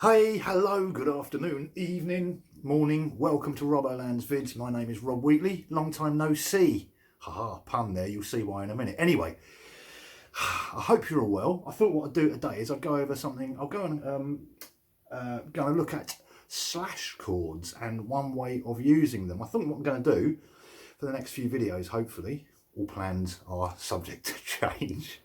Hey, hello, good afternoon, evening, morning, welcome to Rob Oland's Vids. My name is Rob Wheatley, long time no see. Haha, pun there, you'll see why in a minute. Anyway, I hope you're all well. I thought what I'd do today is I'd go over something, I'll go and look at slash chords and one way of using them. I thought what I'm going to do for the next few videos, hopefully, all plans are subject to change.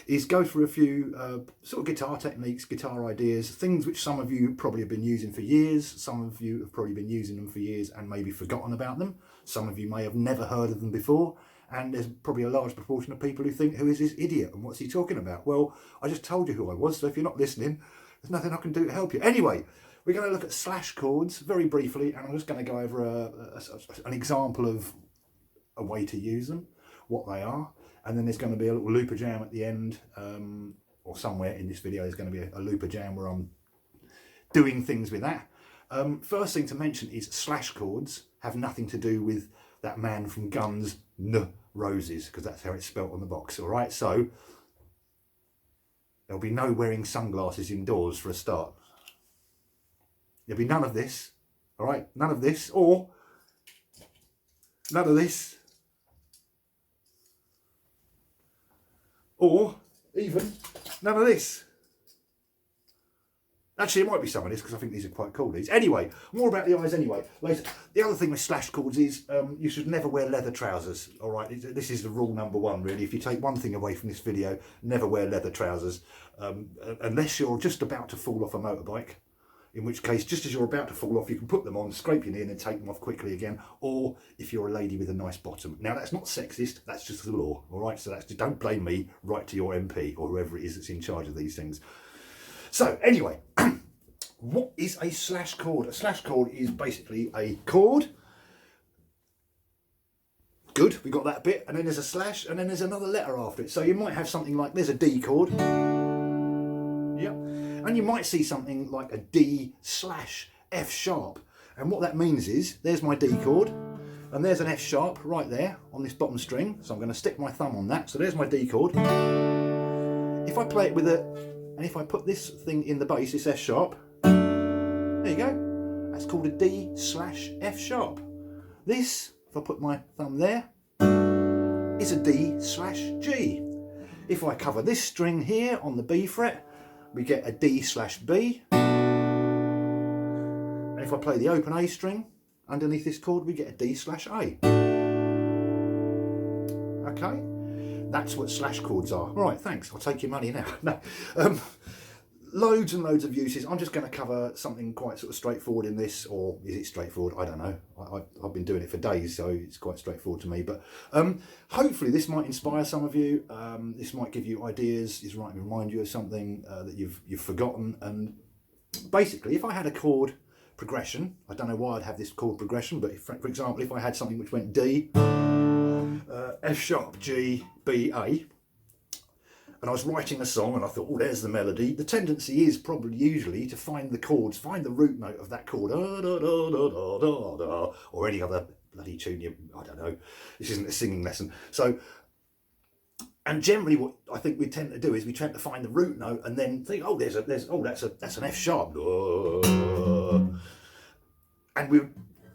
Is go through a few sort of guitar techniques, guitar ideas, things which some of you probably have been using for years, some of you have probably been using them for years and maybe forgotten about them, some of you may have never heard of them before, and there's probably a large proportion of people who think, who is this idiot and what's he talking about? Well, I just told you who I was, so if you're not listening, there's nothing I can do to help you. Anyway, we're going to look at slash chords very briefly, and I'm just going to go over an example of a way to use them, what they are. And then there's going to be a little looper jam at the end, or somewhere in this video there's going to be a looper jam where I'm doing things with that. First thing to mention is slash chords have nothing to do with that man from Guns N' Roses, because that's how it's spelt on the box, all right? So there'll be no wearing sunglasses indoors for a start. There'll be none of this, all right? None of this, or none of this, or even none of this. Actually, it might be some of this because I think these are quite cool. These. Anyway, more about the eyes anyway. The other thing with slash chords is you should never wear leather trousers. All right, this is the rule number one, really. If you take one thing away from this video, never wear leather trousers unless you're just about to fall off a motorbike. In which case, just as you're about to fall off, you can put them on, scrape your knee and then take them off quickly again. Or if you're a lady with a nice bottom. Now, that's not sexist, that's just the law, all right? So don't blame me, write to your MP or whoever it is that's in charge of these things. So, anyway, what is a slash chord? A slash chord is basically a chord. Good, we got that bit. And then there's a slash, and then there's another letter after it. So you might have something like, there's a D chord. Yep. And you might see something like a D slash F sharp. And what that means is, there's my D chord, and there's an F sharp right there on this bottom string. So I'm going to stick my thumb on that. So there's my D chord. If I play it with and if I put this thing in the bass, this F sharp, there you go. That's called a D slash F sharp. This, if I put my thumb there, is a D slash G. If I cover this string here on the B fret, we get a D slash B. And if I play the open A string underneath this chord, we get a D slash A. Okay, that's what slash chords are. Right, thanks, I'll take your money now. No, loads and loads of uses. I'm just going to cover something quite sort of straightforward in this, or is it straightforward? I don't know. I've been doing it for days, so it's quite straightforward to me. But hopefully this might inspire some of you. This might give you ideas. This might remind you of something that you've forgotten. And basically, if I had a chord progression, I don't know why I'd have this chord progression, but if, for example, if I had something which went D, F sharp, G, B, A, and I was writing a song and I thought, oh, there's the melody. The tendency is probably usually to find the chords, find the root note of that chord, or any other bloody tune I don't know. This isn't a singing lesson. So, and generally what I think we tend to do is we tend to find the root note and then think, oh, that's an F sharp. And we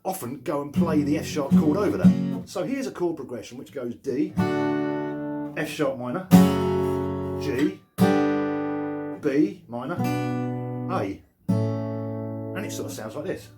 often go and play the F sharp chord over that. So here's a chord progression which goes D, F sharp minor, G, B minor, A, and it sort of sounds like this.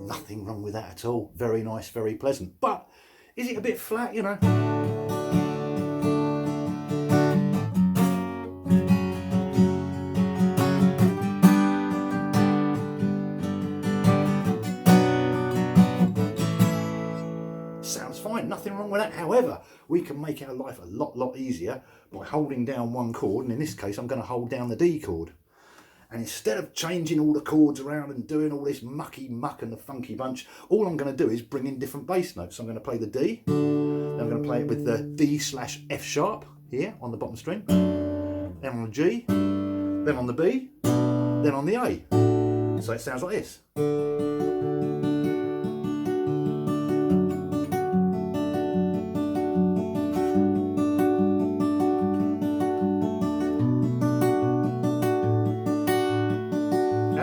Nothing wrong with that at all. Very nice, very pleasant. But is it a bit flat, you know? Fine, nothing wrong with that. However, we can make our life a lot easier by holding down one chord, and in this case I'm going to hold down the D chord. And instead of changing all the chords around and doing all this mucky muck and the funky bunch, all I'm going to do is bring in different bass notes. So I'm going to play the D, then I'm going to play it with the D slash F sharp here on the bottom string, then on the G, then on the B, then on the A. So it sounds like this. And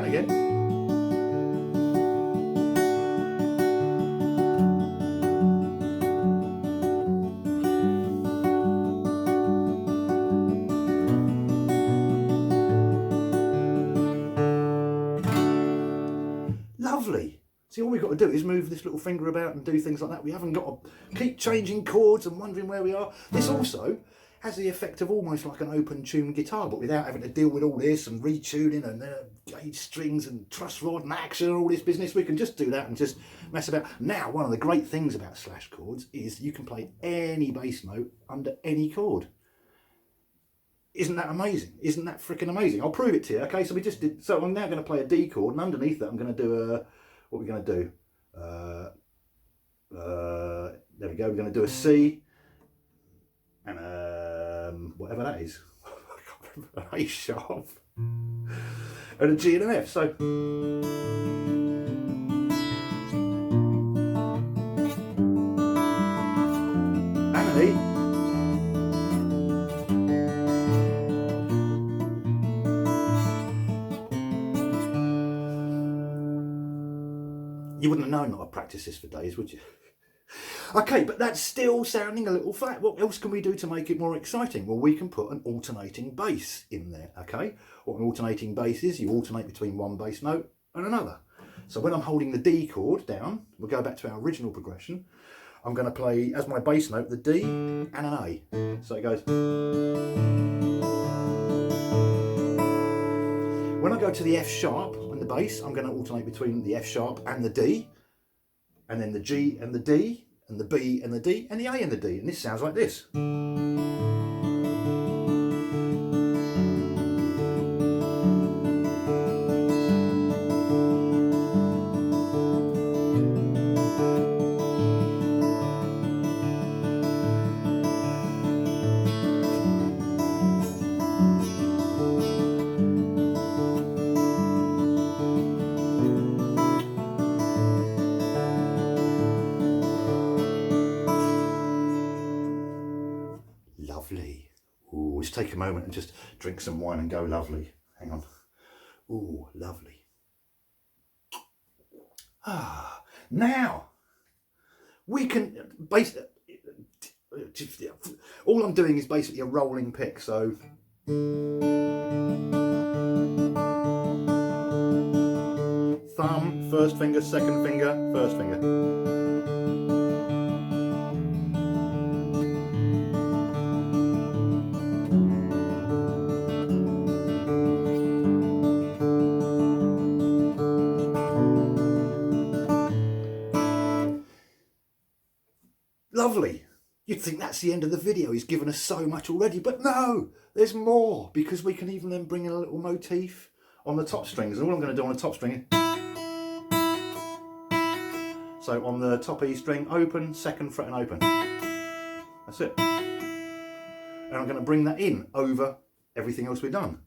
again. Lovely. See, all we've got to do is move this little finger about and do things like that. We haven't got to keep changing chords and wondering where we are. This also has the effect of almost like an open tune guitar, but without having to deal with all this and retuning and gauge strings and truss rod and action and all this business. We can just do that and just mess about. Now, one of the great things about slash chords is you can play any bass note under any chord. Isn't that amazing? Isn't that freaking amazing? I'll prove it to you. Okay, so we just did. So I'm now going to play a D chord, and underneath that, I'm going to do a. What are we going to do? There we go. We're going to do a C, and whatever that is. I can't remember. An A sharp, and a G and an F. So. And an E. You wouldn't have known that I practiced this for days, would you? Okay, but that's still sounding a little flat. What else can we do to make it more exciting? Well, we can put an alternating bass in there, okay? What an alternating bass is, you alternate between one bass note and another. So when I'm holding the D chord down, we'll go back to our original progression. I'm going to play, as my bass note, the D and an A. So it goes. When I go to the F sharp on the bass, I'm going to alternate between the F sharp and the D, and then the G and the D, and the B and the D, and the A and the D. And this sounds like this. Lovely. Ooh, let's take a moment and just drink some wine and go lovely. Hang on. Ooh, lovely. Ah, now we can all I'm doing is basically a rolling pick. So thumb, first finger, second finger, first finger. Lovely. You'd think that's the end of the video. He's given us so much already, but no, there's more, because we can even then bring in a little motif on the top strings. And all I'm going to do on the top string is, so on the top E string, open, second fret and open. That's it. And I'm going to bring that in over everything else we've done.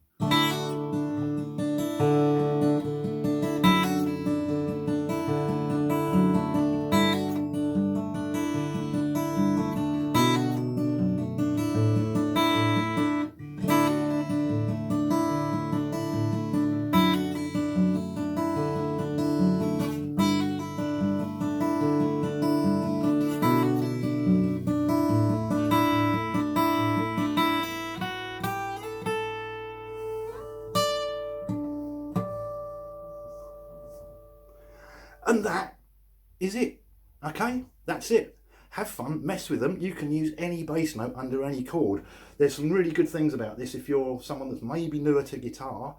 And that is it. Okay, that's it. Have fun, mess with them. You can use any bass note under any chord. There's some really good things about this. If you're someone that's maybe newer to guitar,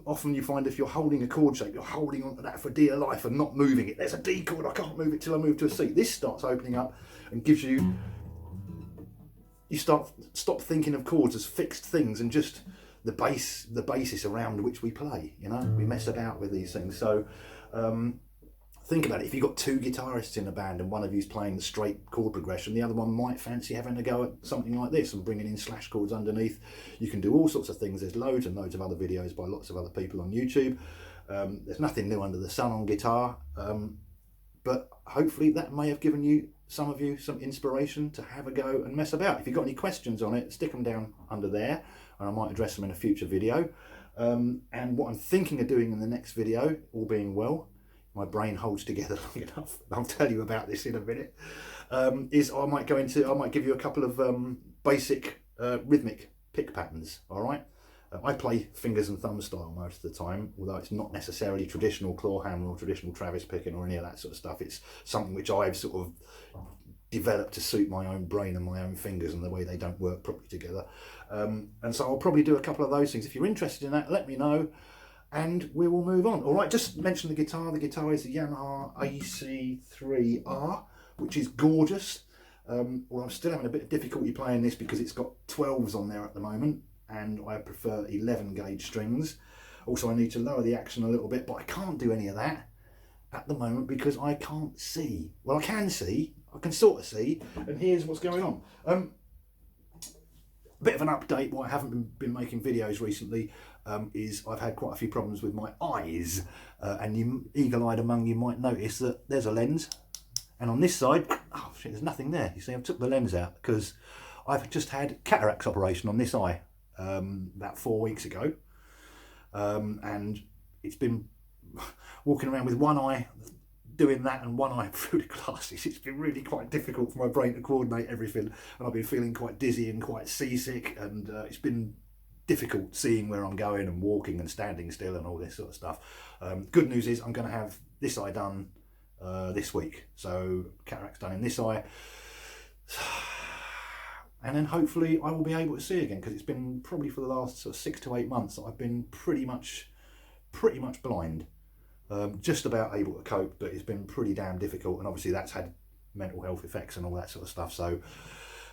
often you find if you're holding a chord shape, you're holding onto that for dear life and not moving it. There's a D chord, I can't move it till I move to a C. This starts opening up and gives you stop thinking of chords as fixed things and just the basis around which we play. You know, we mess about with these things. So think about it, if you've got two guitarists in a band and one of you's playing the straight chord progression, the other one might fancy having a go at something like this and bringing in slash chords underneath. You can do all sorts of things. There's loads and loads of other videos by lots of other people on YouTube. There's nothing new under the sun on guitar, but hopefully that may have given some of you some inspiration to have a go and mess about. If you've got any questions on it, stick them down under there and I might address them in a future video. And what I'm thinking of doing in the next video, all being well, my brain holds together long enough, I'll tell you about this in a minute, is I might give you a couple of basic rhythmic pick patterns, all right? I play fingers and thumb style most of the time, although it's not necessarily traditional claw hammer or traditional Travis picking or any of that sort of stuff. It's something which I've sort of developed to suit my own brain and my own fingers and the way they don't work properly together. And so I'll probably do a couple of those things. If you're interested in that, let me know and we will move on. All right, just mention the guitar. The guitar is the Yamaha AC3R, which is gorgeous. Well, I'm still having a bit of difficulty playing this because it's got 12s on there at the moment, and I prefer 11 gauge strings. Also, I need to lower the action a little bit, but I can't do any of that at the moment because I can't see. Well, I can see, I can sort of see, and here's what's going on. A bit of an update, why I haven't been making videos recently, is I've had quite a few problems with my eyes, and you eagle-eyed among you might notice that there's a lens, and on this side, oh shit, there's nothing there. You see, I've took the lens out because I've just had cataracts operation on this eye about 4 weeks ago, and it's been walking around with one eye doing that and one eye through the glasses. It's been really quite difficult for my brain to coordinate everything, and I've been feeling quite dizzy and quite seasick, and it's been difficult seeing where I'm going and walking and standing still and all this sort of stuff. Good news is I'm going to have this eye done this week, so cataracts done in this eye, and then hopefully I will be able to see again, because it's been probably for the last sort of 6 to 8 months that I've been pretty much blind. Just about able to cope, but it's been pretty damn difficult, and obviously that's had mental health effects and all that sort of stuff. So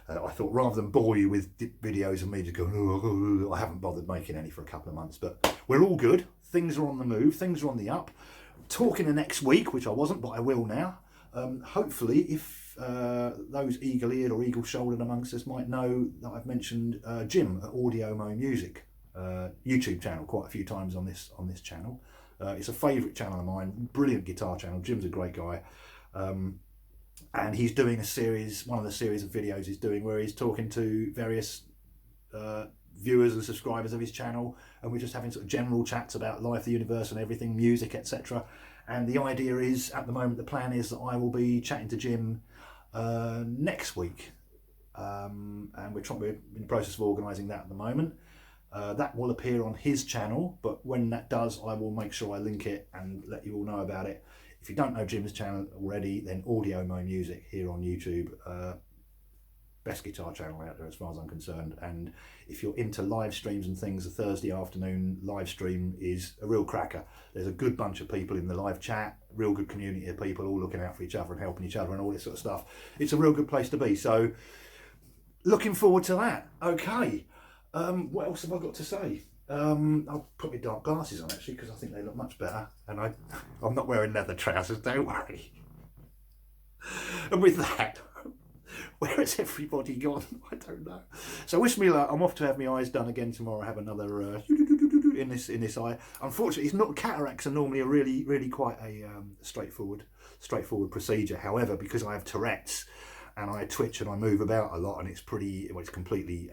I thought, rather than bore you with videos of me just going, oh, I haven't bothered making any for a couple of months, but we're all good. Things are on the move, things are on the up. Talking the next week, which I wasn't, but I will now. Hopefully, if those eagle-eared or eagle-shouldered amongst us might know that I've mentioned Jim at Audio Mo Music YouTube channel quite a few times on this channel. It's a favourite channel of mine, brilliant guitar channel. Jim's a great guy, and he's doing a series, one of the series of videos he's doing where he's talking to various viewers and subscribers of his channel, and we're just having sort of general chats about life, the universe and everything, music, etc. And the idea is, at the moment, the plan is that I will be chatting to Jim next week, and we're in the process of organising that at the moment. That will appear on his channel, but when that does, I will make sure I link it and let you all know about it. If you don't know Jim's channel already, then Audio Mo Music here on YouTube, best guitar channel out there as far as I'm concerned. And if you're into live streams and things, a Thursday afternoon live stream is a real cracker. There's a good bunch of people in the live chat, real good community of people all looking out for each other and helping each other and all this sort of stuff. It's a real good place to be, so looking forward to that. Okay. What else have I got to say? I'll put my dark glasses on actually, because I think they look much better, and I'm not wearing leather trousers, don't worry. And with that, where has everybody gone? I don't know. So wish me luck. I'm off to have my eyes done again tomorrow. I have another in this eye. Unfortunately, it's not, cataracts are normally a really quite a straightforward procedure. However, because I have Tourette's and I twitch and I move about a lot, and it's completely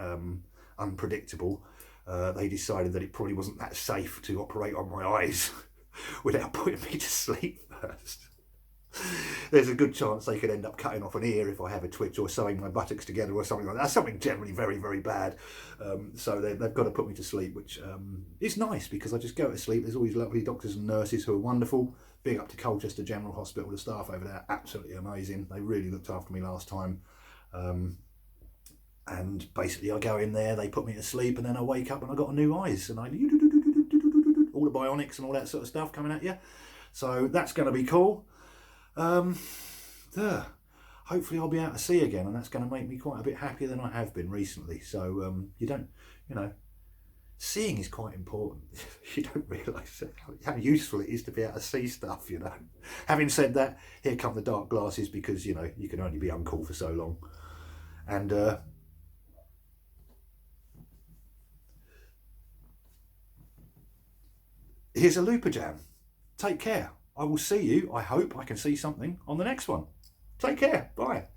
unpredictable, they decided that it probably wasn't that safe to operate on my eyes without putting me to sleep first. There's a good chance they could end up cutting off an ear if I have a twitch, or sewing my buttocks together or something like that. Something generally very bad. So they've got to put me to sleep, which is nice because I just go to sleep. There's always lovely doctors and nurses who are wonderful. Big up to Colchester General Hospital, the staff over there, absolutely amazing. They really looked after me last time. And basically I go in there, they put me to sleep, and then I wake up and I got a new eyes, and I all the bionics and all that sort of stuff coming at you. So that's going to be cool. Hopefully I'll be able to see again, and that's going to make me quite a bit happier than I have been recently. So you seeing is quite important. You don't realise how useful it is to be able to see stuff, you know. Having said that, here come the dark glasses, because, you know, you can only be uncool for so long. And here's a looper jam. Take care. I will see you, I hope I can see something on the next one. Take care. Bye.